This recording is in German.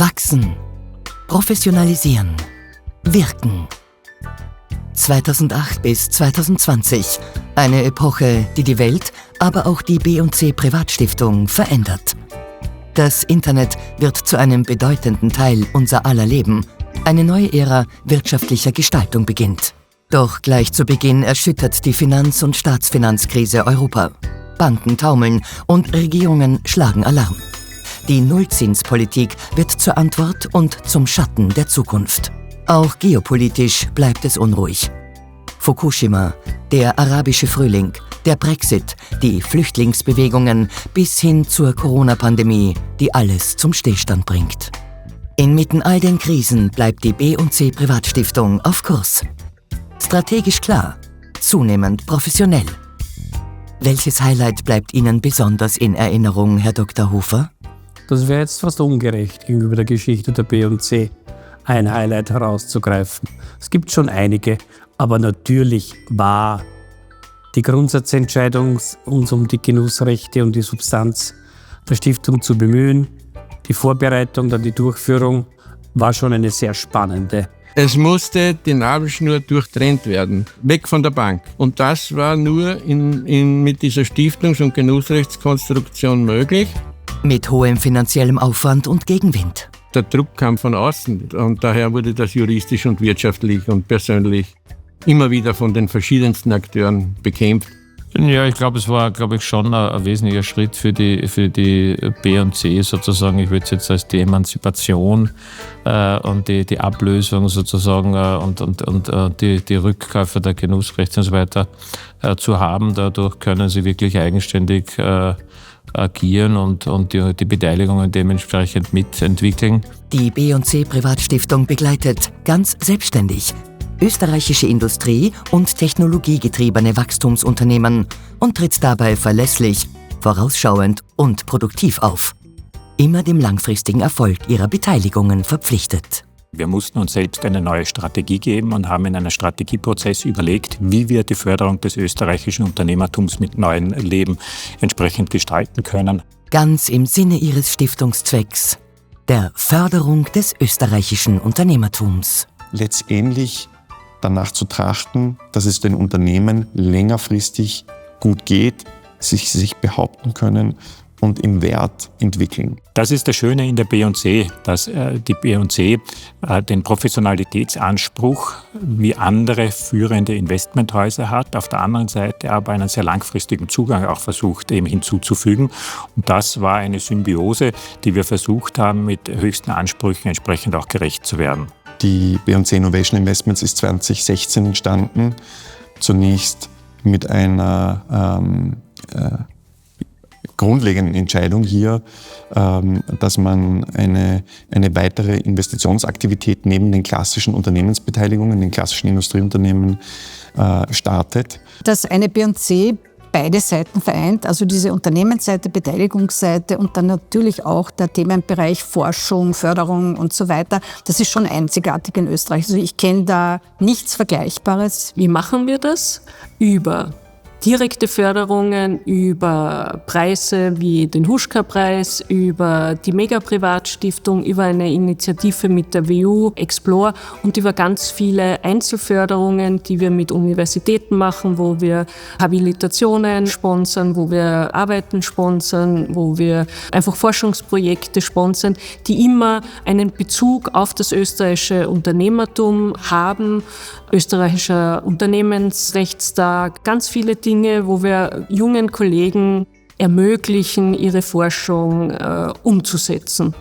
Wachsen, professionalisieren, wirken. 2008 bis 2020. Eine Epoche, die die Welt, aber auch die B&C Privatstiftung verändert. Das Internet wird zu einem bedeutenden Teil unser aller Leben. Eine neue Ära wirtschaftlicher Gestaltung beginnt. Doch gleich zu Beginn erschüttert die Finanz- und Staatsfinanzkrise Europa. Banken taumeln und Regierungen schlagen Alarm. Die Nullzinspolitik wird zur Antwort und zum Schatten der Zukunft. Auch geopolitisch bleibt es unruhig. Fukushima, der arabische Frühling, der Brexit, die Flüchtlingsbewegungen bis hin zur Corona-Pandemie, die alles zum Stillstand bringt. Inmitten all den Krisen bleibt die B&C Privatstiftung auf Kurs. Strategisch klar, zunehmend professionell. Welches Highlight bleibt Ihnen besonders in Erinnerung, Herr Dr. Hofer? Das wäre jetzt fast ungerecht gegenüber der Geschichte der B&C, ein Highlight herauszugreifen. Es gibt schon einige, aber natürlich war die Grundsatzentscheidung, uns um die Genussrechte und die Substanz der Stiftung zu bemühen. Die Vorbereitung, dann die Durchführung war schon eine sehr spannende. Es musste die Nabelschnur durchtrennt werden, weg von der Bank. Und das war nur mit dieser Stiftungs- und Genussrechtskonstruktion möglich. Mit hohem finanziellem Aufwand und Gegenwind. Der Druck kam von außen und daher wurde das juristisch und wirtschaftlich und persönlich immer wieder von den verschiedensten Akteuren bekämpft. Ja, ich glaube, es war, schon ein wesentlicher Schritt für die B&C sozusagen. Ich würde es jetzt als die Emanzipation und die Ablösung sozusagen und die Rückkäufe der Genussrechte und so weiter zu haben. Dadurch können sie wirklich eigenständig agieren und die Beteiligungen dementsprechend mitentwickeln. Die B&C Privatstiftung begleitet ganz selbstständig österreichische Industrie- und technologiegetriebene Wachstumsunternehmen und tritt dabei verlässlich, vorausschauend und produktiv auf. Immer dem langfristigen Erfolg ihrer Beteiligungen verpflichtet. Wir mussten uns selbst eine neue Strategie geben und haben in einem Strategieprozess überlegt, wie wir die Förderung des österreichischen Unternehmertums mit neuem Leben entsprechend gestalten können. Ganz im Sinne ihres Stiftungszwecks, der Förderung des österreichischen Unternehmertums. Letztendlich danach zu trachten, dass es den Unternehmen längerfristig gut geht, sich behaupten können und im Wert entwickeln. Das ist das Schöne in der B&C, dass die B&C den Professionalitätsanspruch wie andere führende Investmenthäuser hat, auf der anderen Seite aber einen sehr langfristigen Zugang auch versucht eben hinzuzufügen. Und das war eine Symbiose, die wir versucht haben, mit höchsten Ansprüchen entsprechend auch gerecht zu werden. Die B&C Innovation Investments ist 2016 entstanden, zunächst mit einer grundlegenden Entscheidung hier, dass man eine weitere Investitionsaktivität neben den klassischen Unternehmensbeteiligungen, den klassischen Industrieunternehmen startet. Dass eine B&C beide Seiten vereint, also diese Unternehmensseite, Beteiligungsseite und dann natürlich auch der Themenbereich Forschung, Förderung und so weiter. Das ist schon einzigartig in Österreich. Also ich kenne da nichts Vergleichbares. Wie machen wir das? Über direkte Förderungen, über Preise wie den Huschka-Preis, über die Mega-Privatstiftung, über eine Initiative mit der WU Explore und über ganz viele Einzelförderungen, die wir mit Universitäten machen, wo wir Habilitationen sponsern, wo wir Arbeiten sponsern, wo wir einfach Forschungsprojekte sponsern, die immer einen Bezug auf das österreichische Unternehmertum haben. Österreichischer Unternehmensrechtstag, ganz viele Dinge, wo wir jungen Kollegen ermöglichen, ihre Forschung umzusetzen.